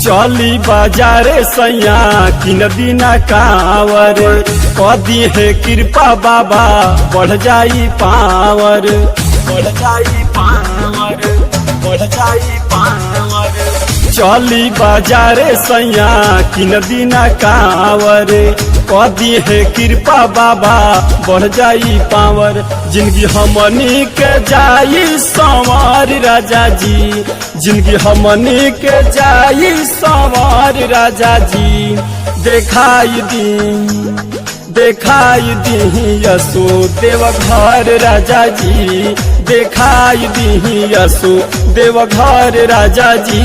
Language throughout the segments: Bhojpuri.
चली बाजारे सैया किन बिना कांवर कदी है कृपा बाबा बढ़ जाई पावर बढ़ जाई पावर बढ़ जाई पावर। चली बाजारे सैया किन बिना कांवर कदी है कृपा बाबा बढ़ जाई पावर। जिंदगी हमनी के जाई संवार राजा जी, जिंदगी हमनी के जाई संवार राजा जी। देखाई दी यसो देवघर राजा जी, देखाई दी यसो देवघर राजा जी।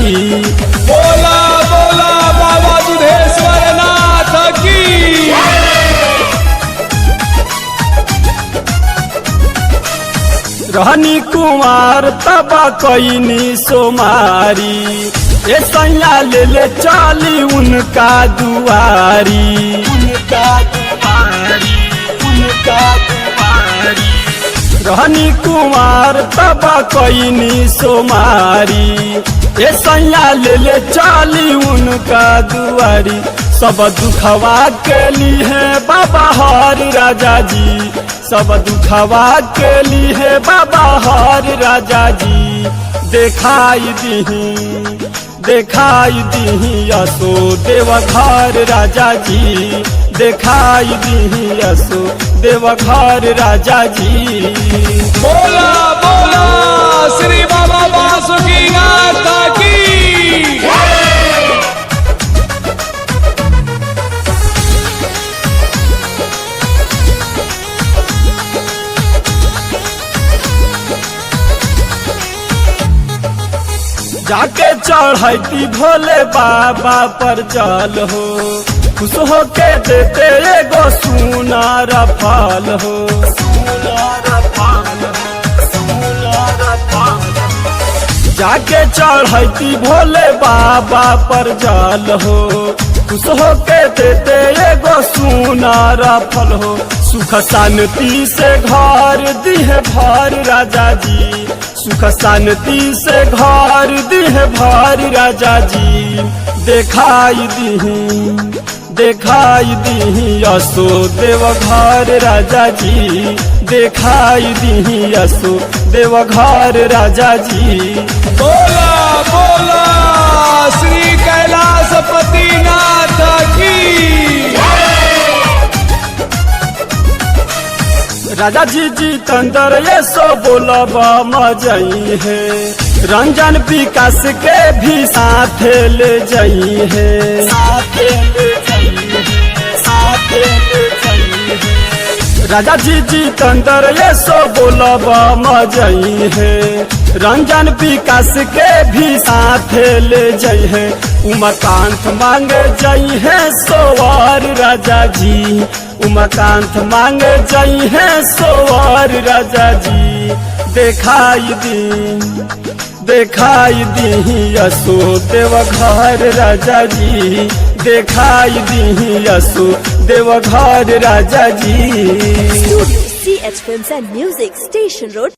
बोला बोला बाबा दुधेश्वर नाथ की। रहनी कुमार तबा कैनी सोमारी ए सैया ले चाली उनका दुआरी उनका दुआरी उनका दुआरी। रहनी कुमार तबा कैनी सोमारी ए सैया ले चाली उनका दुआरी। सब दुखवा के लिए बाबा हर राजा जी, सब दुखवा के लिए बाबा हर राजा जी। देखाई दी यसो देवघर राजा जी, देखाई दी यसो देवघर राजा जी। बोला बोला श्री बाबा बासुकीनाथ की। जाके चढ़ती भोले बाबा पर जल हो, खुश हो के देते एगो सुनार फल हो सुनार फल हो सुनार फल हो। जाके चढ़ती भोले बाबा पर जल हो, खुश हो के देते एगो सुनार फल हो। सुख शांति से घर दिहे भर राजा जी, सुख शांति से घर दिहे भर राजा जी। देखाई दी यसो देवघर राजा जी, देखाई दी यसो देवघर राजा जी। बोला बोला श्री कैलाशपति नाथ की। राजा जी जितेंद्र ये सो बोलब मजई है, रंजन विकास के भी साथ ले जाई है, साथ ले जाई है, साथ ले जाई है। राजा जी जितेंद्र ये सो बोलब मजई है, रंजन विकास के भी साथ ले जाई है। उमाकांत मांगे जाई है सोवर राजा जी, उमाकांत मांगे जाई है सोवर राजा जी। देखाई दी यसो देवघर राजा जी, देखाई दी यसो देवघर राजा जी। Studio CH Films and Music, Station Road,